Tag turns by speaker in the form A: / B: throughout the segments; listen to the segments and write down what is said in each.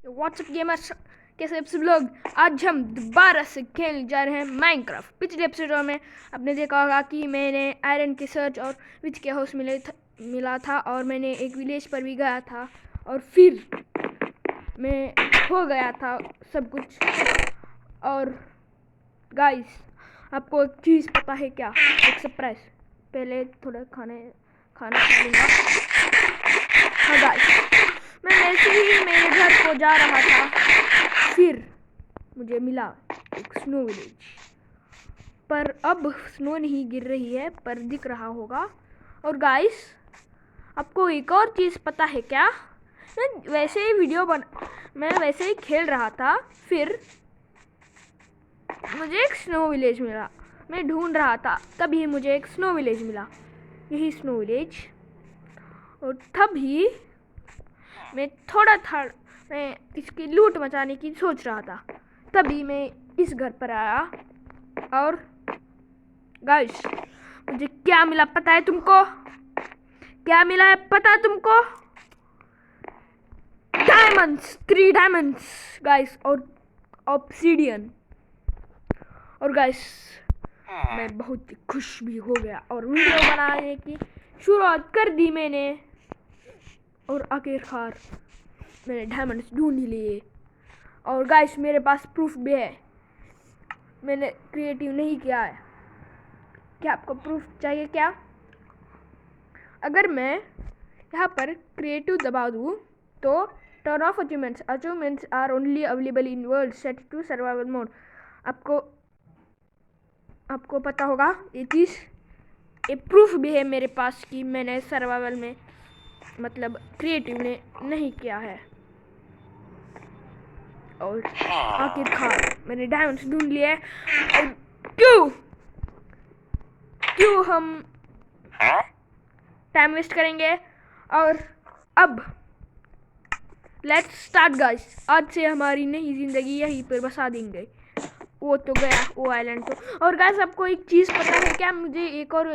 A: WhatsApp gamers, कैसे आप सब लोग। आज हम दोबारा से खेलने जा रहे हैं माइनक्राफ्ट। पिछले एपिसोड में आपने देखा होगा कि मैंने आयरन के सर्च और विच के हाउस मिला था और मैंने एक विलेज पर भी गया था और फिर मैं खो गया था सब कुछ। और गाइस, आपको एक चीज़ पता है क्या? एक सरप्राइज। पहले थोड़ा खाना खा लूँगा। हाँ गाइस, मैं वैसे ही मेरे घर को जा रहा था, फिर मुझे मिला एक स्नो विलेज। पर अब स्नो नहीं गिर रही है, पर दिख रहा होगा। और गाइस, आपको एक और चीज़ पता है क्या? मैं वैसे ही खेल रहा था, फिर मुझे एक स्नो विलेज मिला। मैं ढूंढ रहा था, तभी मुझे एक स्नो विलेज मिला, यही स्नो विलेज। और तभी मैं इसकी लूट मचाने की सोच रहा था, तभी मैं इस घर पर आया। और गाइस, मुझे क्या मिला पता है तुमको? क्या मिला है पता है तुमको? डायमंड्स, 3 डायमंड्स गाइस, और ऑब्सीडियन। और गाइस, मैं बहुत खुश भी हो गया और वीडियो बनाने की शुरुआत कर दी मैंने। और आखिरकार मैंने डायमंड्स ढूंढ ही लिए। और गाइस, मेरे पास प्रूफ भी है, मैंने क्रिएटिव नहीं किया है। क्या आपको प्रूफ चाहिए क्या? अगर मैं यहाँ पर क्रिएटिव दबा दूँ तो turn off achievements are only available in world set to survival mode. आपको पता होगा ये चीज़। ये प्रूफ भी है मेरे पास कि मैंने सर्वाइवल में मतलब क्रिएटिव ने नहीं किया है। और आखिरकार मैंने डायमंड्स ढूंढ लिए। और क्यों हम टाइम वेस्ट करेंगे? और अब लेट्स स्टार्ट गाइस। आज से हमारी नई जिंदगी यहीं पर बसा देंगे। वो तो गया वो आइलैंड तो। और गाइस, आपको एक चीज़ पता है क्या? मुझे एक और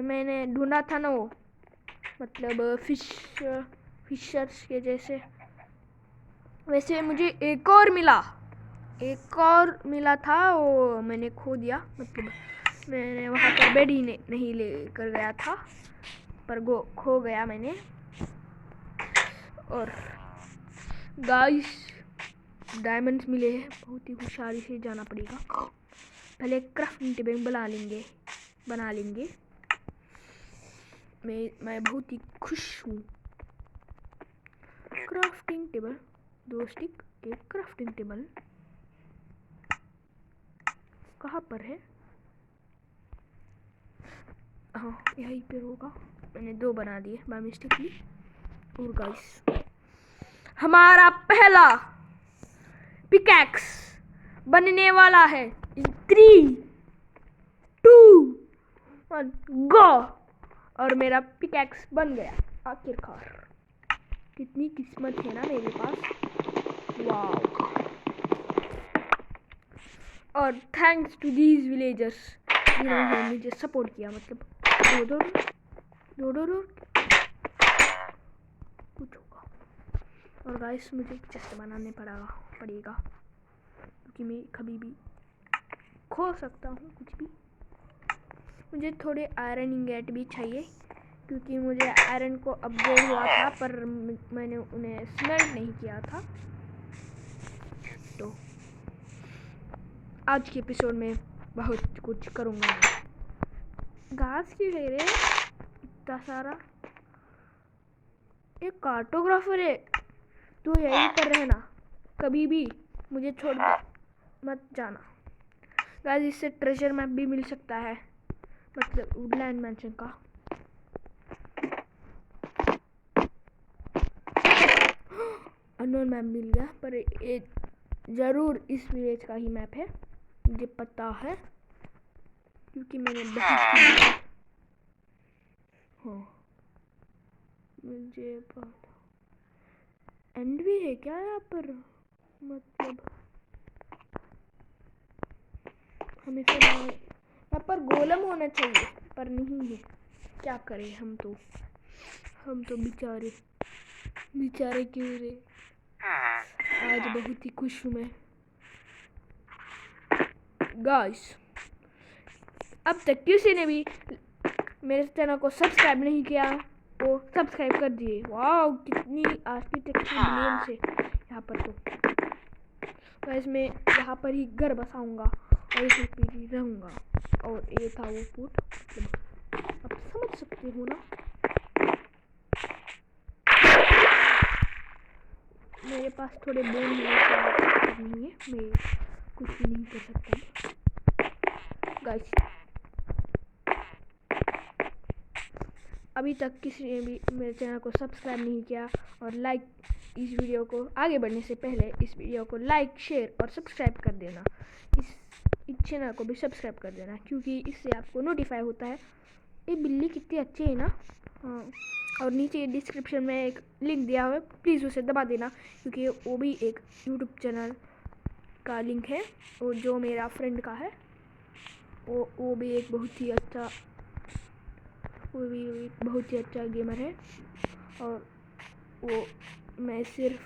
A: मैंने ढूंढा था ना, वो मतलब फिशर्स के जैसे, वैसे मुझे एक और मिला था। वो मैंने खो दिया, मतलब मैंने वहाँ पर बेड ही नहीं लेकर गया था, पर खो गया मैंने। और गाइस, डायमंड्स मिले हैं, बहुत ही होशियारी से जाना पड़ेगा। पहले क्राफ्टिंग टेबल बना लेंगे। मैं बहुत ही खुश हूँ। क्राफ्टिंग टेबल, 2 स्टिक के क्राफ्टिंग टेबल कहाँ पर है? हाँ, यहीं पे होगा। मैंने 2 बना दिए बाय मिस्टेकली। और गाइस, हमारा पहला पिकैक्स बनने वाला है। 3, 2, 1 गो। और मेरा पिकैक्स बन गया आखिरकार। कितनी किस्मत है ना मेरे पास, वाह। और थैंक्स टू दीज विलेजर्स जिन्होंने मुझे सपोर्ट किया, मतलब दो कुछ होगा। और गाइस, मुझे एक चेस्ट बनाने पड़ेगा क्योंकि मैं कभी भी खो सकता हूँ कुछ भी। मुझे थोड़े आयरन इंगेट भी चाहिए क्योंकि मुझे आयरन को अपग्रेड हुआ था, पर मैंने उन्हें स्मेल्ट नहीं किया था। तो आज के एपिसोड में बहुत कुछ करूँगा मैं। घास क्यों ले रहे इतना सारा? एक कार्टोग्राफर है, तू यहीं पर रहना, कभी भी मुझे छोड़ मत जाना। गाइस, इससे ट्रेजर मैप भी मिल सकता है, मतलब वुडलैंड मैंशन का। अननोन मैप मिल गया, पर ये ज़रूर इस विलेज का ही मैप है, मुझे पता है क्योंकि मैंने बहुत हाँ, मुझे पता। एंड भी है क्या यहाँ पर? मतलब हमें यहाँ पर गोलम होना चाहिए, पर नहीं है। क्या करें, हम तो बेचारे क्यों रे। आज बहुत ही खुश हूँ मैं गाइस। अब तक किसी ने भी मेरे चैनल को सब्सक्राइब नहीं किया वो सब्सक्राइब कर दिए। वाह कितनी आर्किटेक्चर ब्रिलियंस है यहाँ पर। तो गाइस मैं यहाँ पर ही घर बसाऊंगा और इसी पर ही रहूँगा। और ये था वो फूट, अब समझ सकते हो ना। मेरे पास थोड़े बोन नहीं है, मैं कुछ भी नहीं कर सकता गाइस। अभी तक किसी ने भी मेरे चैनल को सब्सक्राइब नहीं किया और लाइक, इस वीडियो को आगे बढ़ने से पहले इस वीडियो को लाइक, शेयर और सब्सक्राइब कर देना। इस चैनल को भी सब्सक्राइब कर देना क्योंकि इससे आपको नोटिफाई होता है। ये बिल्ली कितनी अच्छी है ना। हाँ, और नीचे डिस्क्रिप्शन में एक लिंक दिया हुआ है, प्लीज़ उसे दबा देना क्योंकि वो भी एक यूट्यूब चैनल का लिंक है और जो मेरा फ्रेंड का है। वो भी एक बहुत ही अच्छा गेमर है। और वो मैं सिर्फ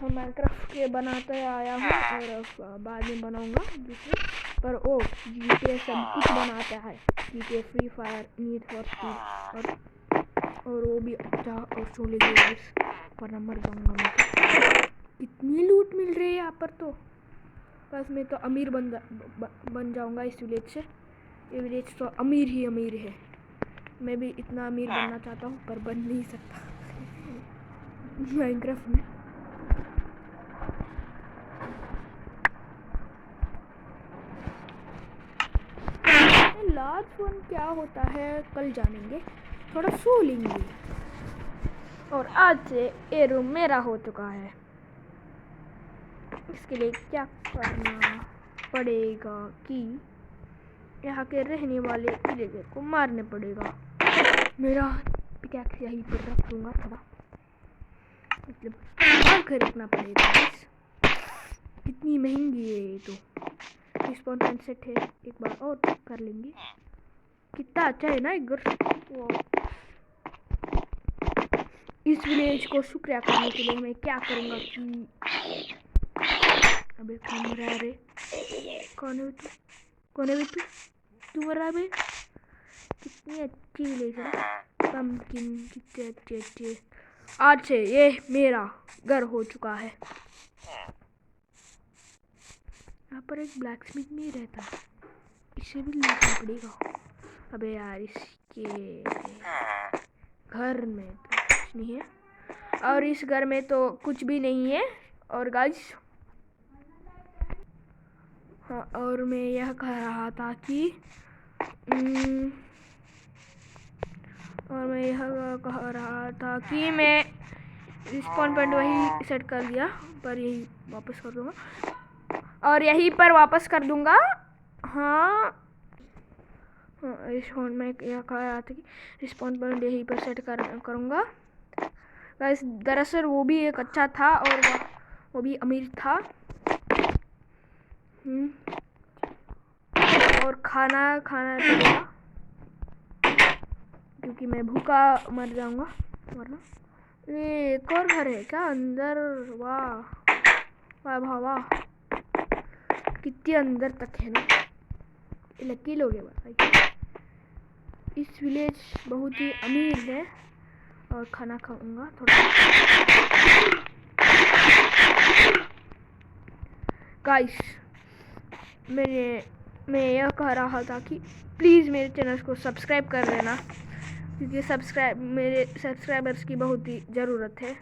A: माइनक्राफ्ट के बनाते आया हूँ और बाद में बनाऊँगा दूसरे। पर वो GTA सब कुछ बनाता है, GTA, free fire, need for speed और वो भी अच्छा। और सोले गेम्स पर नंबर जाऊँगा मैं। कितनी लूट मिल रही है यहाँ पर। तो बस मैं तो अमीर बन जाऊँगा इस विलेज से। ये विलेज तो अमीर ही अमीर है। मैं भी इतना अमीर बनना चाहता हूँ पर बन नहीं सकता माइनक्राफ्ट में। लार्ज वन क्या होता है कल जानेंगे, थोड़ा सो लेंगे। और आज से ये रूम मेरा हो चुका है। इसके लिए क्या करना पड़ेगा कि यहाँ के रहने वाले विलेजर को मारने पड़ेगा। मेरा पिकैक्स यहीं पर रख दूँगा, थोड़ा मतलब मार कर रखना पड़ेगा। कितनी महंगी है ये। तो रिस्पॉन पॉइंट सेट है, एक बार और कर लेंगे। कितना अच्छा है ना एक घर। इस विलेज को शुक्रिया करने के लिए मैं क्या करूँगा कि अबे कौन मरा रे, कौन है तू तू मरा बे। कितनी अच्छी विलेज है, पम्पकिन कितने अच्छे। आज से ये मेरा घर हो चुका है। यहाँ पर एक ब्लैक स्मिथ नहीं रहता, इसे भी लूटना पड़ेगा। अबे यार इसके घर में तो कुछ नहीं है और इस घर में तो कुछ भी नहीं है। और गाइस हाँ, और मैं यह कह रहा था कि मैं रिस्पॉन पॉइंट वही सेट कर लिया पर यही वापस कर दूंगा और यहीं पर वापस कर दूंगा। हाँ इस फोन में यह कह रहा था कि रिस्पॉन पॉइंट यहीं पर सेट करूँगा। गाइस दरअसल वो भी एक अच्छा था और वो भी अमीर था। और खाना पड़ेगा क्योंकि मैं भूखा मर जाऊँगा वरना। ये एक और घर है क्या अंदर। वाह कितनी अंदर तक है ना। लकी लोग हैं भाई। इस विलेज बहुत ही अमीर है और खाना खाऊंगा थोड़ा। गाइस मैं यह कह रहा था कि प्लीज़ मेरे चैनल को सब्सक्राइब कर देना क्योंकि मेरे सब्सक्राइबर्स की बहुत ही ज़रूरत है।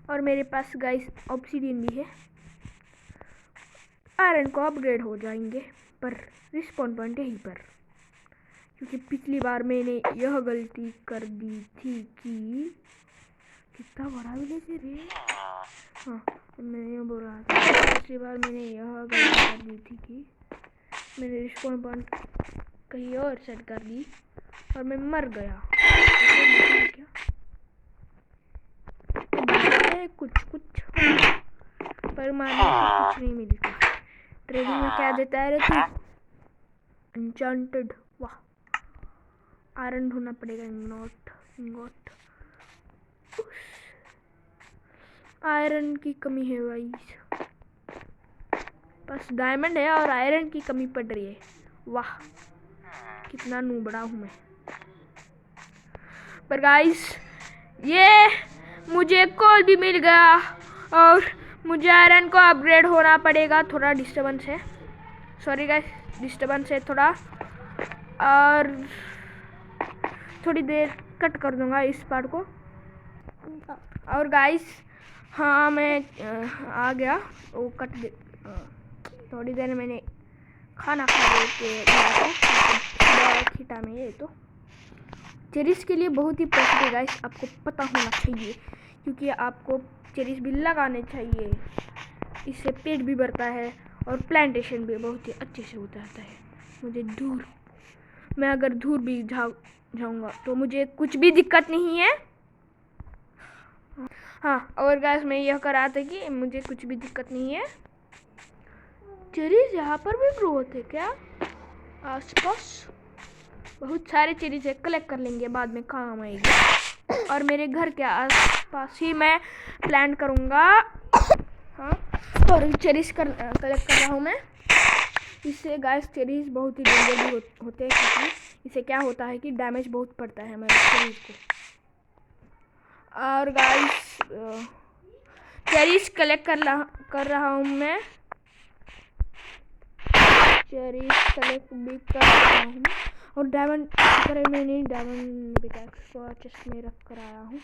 A: और मेरे पास गाइस ऑब्सीडियन भी है। आयरन को अपग्रेड हो जाएंगे पर रिस्पॉन पॉइंट यहीं पर क्योंकि पिछली बार मैंने यह गलती कर दी थी कि कितना बड़ा विलेज है रे। हाँ मैं ये बोल रहा था पिछली बार मैंने यह गलती कर दी थी कि मैंने रिस्पॉन पॉइंट कहीं और सेट कर दी और मैं मर गया। क्या कुछ पर मारने से कुछ नहीं मिलता। ट्रेडिंग में क्या देता है रे तू। एन्चेंटेड, वाह। आयरन ढूंढना पड़ेगा, इंगोट। आयरन की कमी है भाई, बस डायमंड है और आयरन की कमी पड़ रही है। वाह, कितना नूबड़ा हूँ मैं। पर गाइस ये मुझे कोल भी मिल गया और मुझे आयरन को अपग्रेड होना पड़ेगा। थोड़ा डिस्टर्बेंस है, सॉरी गाइस, डिस्टर्बेंस है थोड़ा, और थोड़ी देर कट कर दूंगा इस पार्ट को। और गाइस हाँ, मैं आ गया वो कट दे। थोड़ी देर मैंने खाना खा के खीटा में। ये तो चेरीज के लिए बहुत ही प्रसिद्ध है गाइस, आपको पता होना चाहिए, क्योंकि आपको चेरीज भी लगाने चाहिए। इससे पेट भी भरता है और प्लांटेशन भी बहुत ही अच्छे से होता रहता है। मुझे दूर, मैं अगर दूर भी जाऊंगा तो मुझे कुछ भी दिक्कत नहीं है। हाँ, और गाइस मैं यह कर रहा था कि मुझे कुछ भी दिक्कत नहीं है। चेरीज यहाँ पर भी ग्रो होते क्या? आसपास बहुत सारे चेरीज है, कलेक्ट कर लेंगे, बाद में काम आएगी। और मेरे घर के आसपास ही मैं प्लांट करूँगा। हाँ, और चेरीज कलेक्ट कर रहा हूँ मैं। इससे गाइस चेरीज बहुत ही डेंजर भी होते हैं, क्योंकि इससे क्या होता है कि डैमेज बहुत पड़ता है हमारे चेरीज को। और गाइस चेरीज कलेक्ट कर रहा हूँ मैं। चेरीज कलेक्ट भी कर रहा हूँ और डायमंड मैंने डायमंड पिकैक्स को चेस्ट में रख कर आया हूँ,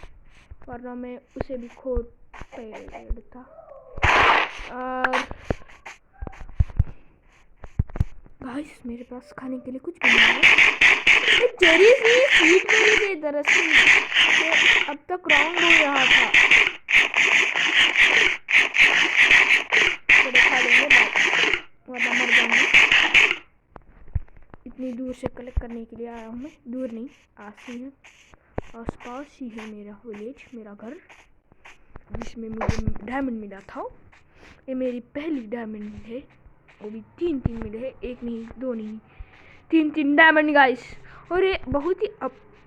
A: वरना मैं उसे भी खो पेड़ था। और गाइस मेरे पास खाने के लिए कुछ भी नहीं है। चेरीज नहीं, स्वीट बेरी के दरअसल तो अब तक राउंड हो रहा था, तो खा लेंगे, वरना मर जाएंगे। इतनी दूर से कलेक्ट करने के लिए आया हूँ मैं। दूर नहीं, आस ही है, आसपास ही है मेरा विलेज, मेरा घर, जिसमें मुझे डायमंड मिला था। ये मेरी पहली डायमंड है, वो भी 3 मिले हैं, 1 नहीं 2 नहीं 3 डायमंड गाइस। और ये बहुत ही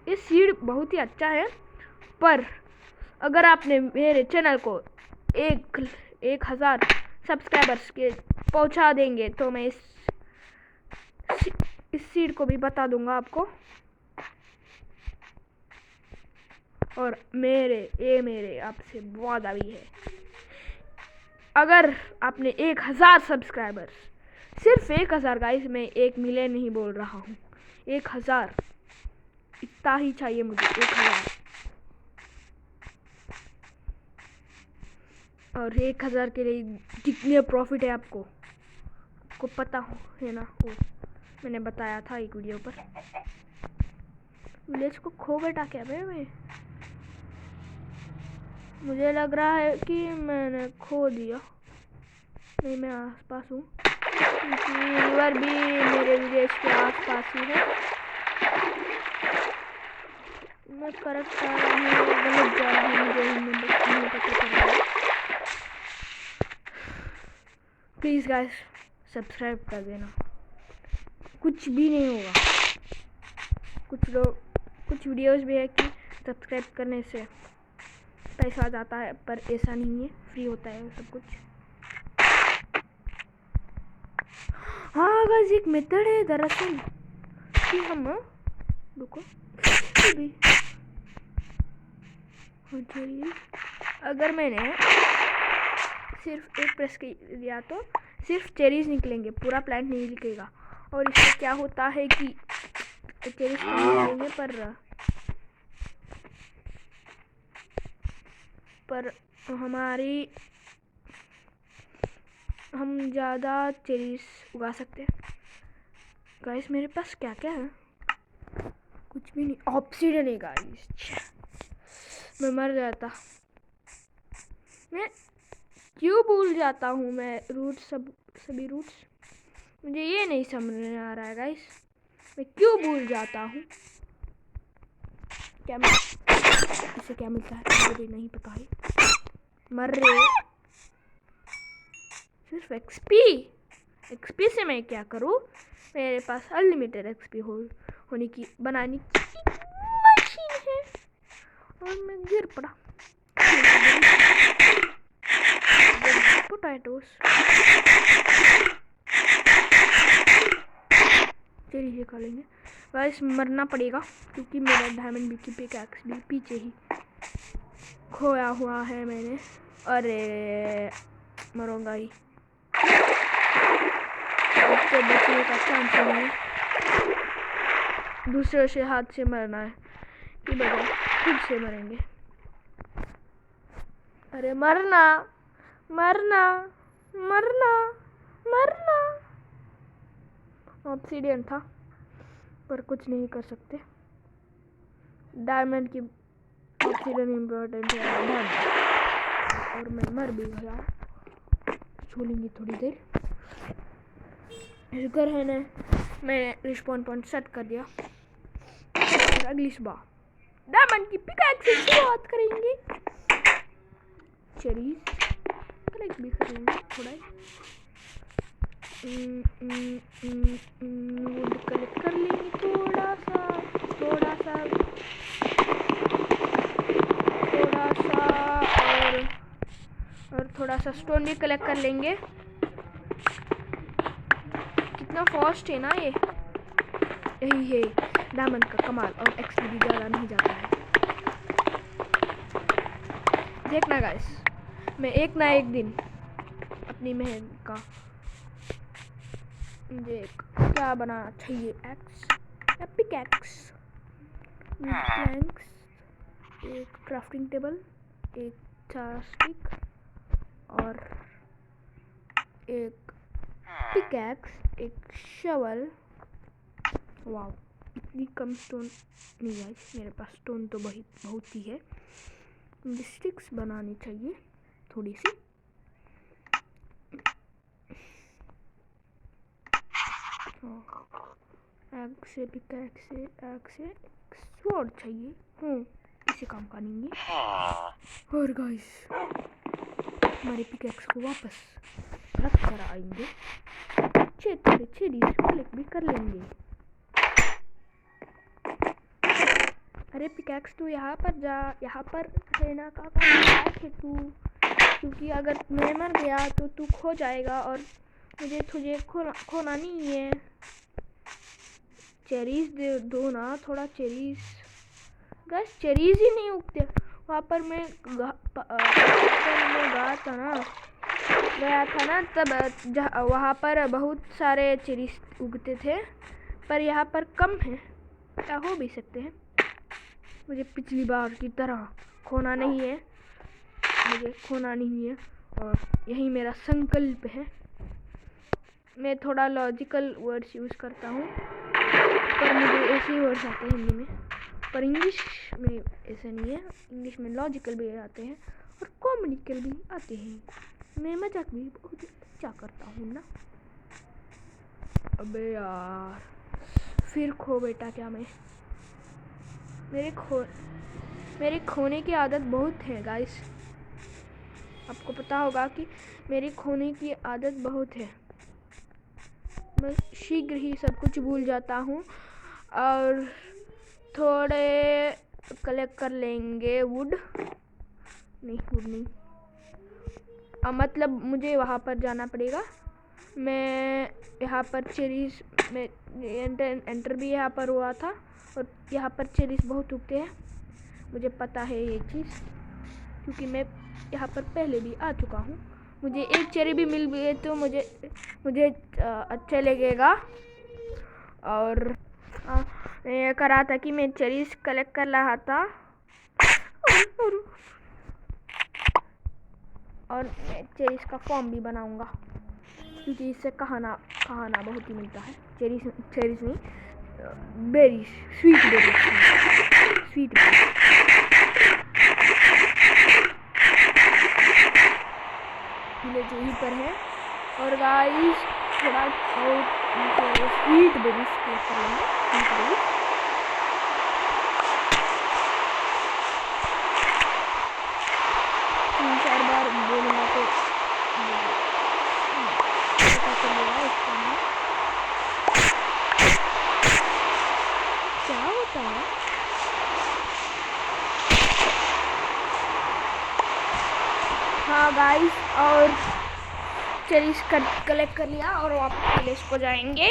A: ये सीड बहुत ही अच्छा है, पर अगर आपने मेरे चैनल को 1000 सब्सक्राइबर्स के पहुंचा देंगे तो मैं इस सीड को भी बता दूंगा आपको। और मेरे आपसे वादा भी है, अगर आपने 1000 सब्सक्राइबर्स, सिर्फ 1000 गाइस, मैं 1 मिलियन नहीं बोल रहा हूँ, 1000, इतना ही चाहिए मुझे, 1000। और 1000 के लिए कितने प्रॉफिट है आपको पता हो है ना, वो मैंने बताया था एक वीडियो पर। विलेज को खो बैठा क्या मैं? मुझे लग रहा है कि मैंने खो दिया। नहीं, मैं आसपास हूँ, क्योंकि रिवर भी मेरे विलेज के आसपास ही है। मैं करेक्ट जा रहा हूँ, गलत जा रहा हूँ, मुझे नहीं पता चल रहा है। प्लीज़ गाइस सब्सक्राइब कर देना, कुछ भी नहीं होगा। कुछ वीडियोस भी है कि सब्सक्राइब करने से पैसा आ जाता है, पर ऐसा नहीं है, फ्री होता है सब कुछ। हाँ गाइस, एक मेथड है दरअसल कि हम रुको भी, अगर मैंने सिर्फ एक प्रेस किया तो सिर्फ चेरीज निकलेंगे, पूरा प्लांट नहीं निकलेगा। और इससे क्या होता है कि चेरीज निकलेंगे, पर हम ज़्यादा चेरीज उगा सकते हैं। गाइस मेरे पास क्या क्या है? कुछ भी नहीं, ऑब्सीडियन है गाइस, मैं मर जाता। मैं क्यों भूल जाता हूँ मैं सभी रूट्स, मुझे ये नहीं समझ में आ रहा है गाइस, मैं क्यों भूल जाता हूँ। इसे क्या मिलता है मुझे भी नहीं पता है। मर रहे सिर्फ एक्सपी, एक्सपी से मैं क्या करूँ, मेरे पास अनलिमिटेड एक्सपी होने की बनाने की मशीन है। और मैं गिर पड़ा। पोटैटोस चलिए खा लेंगे। गाइस मरना पड़ेगा क्योंकि मेरा डायमंड की पिकैक्स भी पीछे ही खोया हुआ है मैंने। अरे मरूंगा ही, तो बचने का चांस नहीं है। दूसरे से हाथ से मरना है कि बजाय खुद से मरेंगे। अरे मरना मरना मरना मरना। ऑब्सीडियन था पर कुछ नहीं कर सकते। डायमंड की ऑब्सीडियन इम्पोर्टेंट है और मैं मर भी गया। छोड़ेंगे थोड़ी देर। शुक्र है ना मैंने रिस्पॉन पॉइंट सेट कर दिया। और अगली सुबह डायमंड की पिकैक्स से शुरुआत करेंगे। चेरीज कलेक्ट भी कर लेंगे थोड़ा। वुड कलेक्ट कर लेंगे थोड़ा सा और थोड़ा सा स्टोन भी कलेक्ट कर लेंगे। कितना फास्ट है ना ये, यही है डायमंड का कमाल। और एक्सपी भी ज़्यादा नहीं जाता है। देखना गाइस, मैं एक ना एक दिन अपनी मेहनत का मुझे क्या बनाना चाहिए, एक्स या पिकैक्स, प्लैंक्स, एक क्राफ्टिंग टेबल, एक स्टिक और एक पिकैक्स, एक शवल। वाव इतनी कम स्टोन नहीं आई, मेरे पास स्टोन तो बहुत ही है। मुझे स्टिक्स बनानी चाहिए थोड़ी सी। एग से पिकैक्स से एग से स्वॉर्ड चाहिए। इसे काम करेंगे। और गाइस हमारे पिकैक्स को वापस रख कर आएंगे। थोड़े चेरीज कलेक्ट भी कर लेंगे। अरे पिकैक्स तू यहाँ पर जा, यहाँ पर रहना का है तू, क्योंकि अगर मैं मर गया तो तू खो जाएगा और मुझे तुझे खोना नहीं है। चेरीज दे दो ना थोड़ा चेरीज। गैस चेरीज ही नहीं उगते वहाँ पर। मैं गया था ना तब वहाँ पर बहुत सारे चेरीज उगते थे, पर यहाँ पर कम है। क्या हो भी सकते हैं। मुझे पिछली बार की तरह खोना नहीं है, मुझे खोना नहीं है और यही मेरा संकल्प है। मैं थोड़ा लॉजिकल वर्ड्स यूज़ करता हूँ पर मुझे ऐसे ही वर्ड्स आते हैं हिंदी में, पर इंग्लिश में ऐसा नहीं है। इंग्लिश में लॉजिकल भी आते हैं और कॉमेडिकल भी आते हैं। मैं मजाक भी बहुत अच्छा करता हूँ ना। अबे यार फिर खो बेटा क्या मैं। मेरे खोने की आदत बहुत है गाइस। आपको पता होगा कि मेरी खोने की आदत बहुत है। मैं शीघ्र ही सब कुछ भूल जाता हूँ। और थोड़े कलेक्ट कर लेंगे वुड नहीं मतलब मुझे वहाँ पर जाना पड़ेगा। मैं यहाँ पर चेरीज में एंटर भी यहाँ पर हुआ था और यहाँ पर चेरीज बहुत उगते हैं। मुझे पता है ये चीज़ क्योंकि मैं यहाँ पर पहले भी आ चुका हूँ। मुझे एक चेरी भी मिल गई तो मुझे अच्छा लगेगा। और ये कर रहा था कि मैं चेरीज कलेक्ट कर रहा था और मैं चेरीज का फॉर्म भी बनाऊंगा क्योंकि इससे कहाना बहुत ही मिलता है। चेरीज नहीं बेरीज, स्वीट विलेज यहीं पर है। और गाइस थोड़ा स्वीट बेरीज कर लेंगे। तीन चार बार बोलूँगा तो पता लिया है इसको हमने। क्या होता है? हाँ गाइस, और चलिए कलेक्ट कर लिया और वापस विलेज को जाएंगे।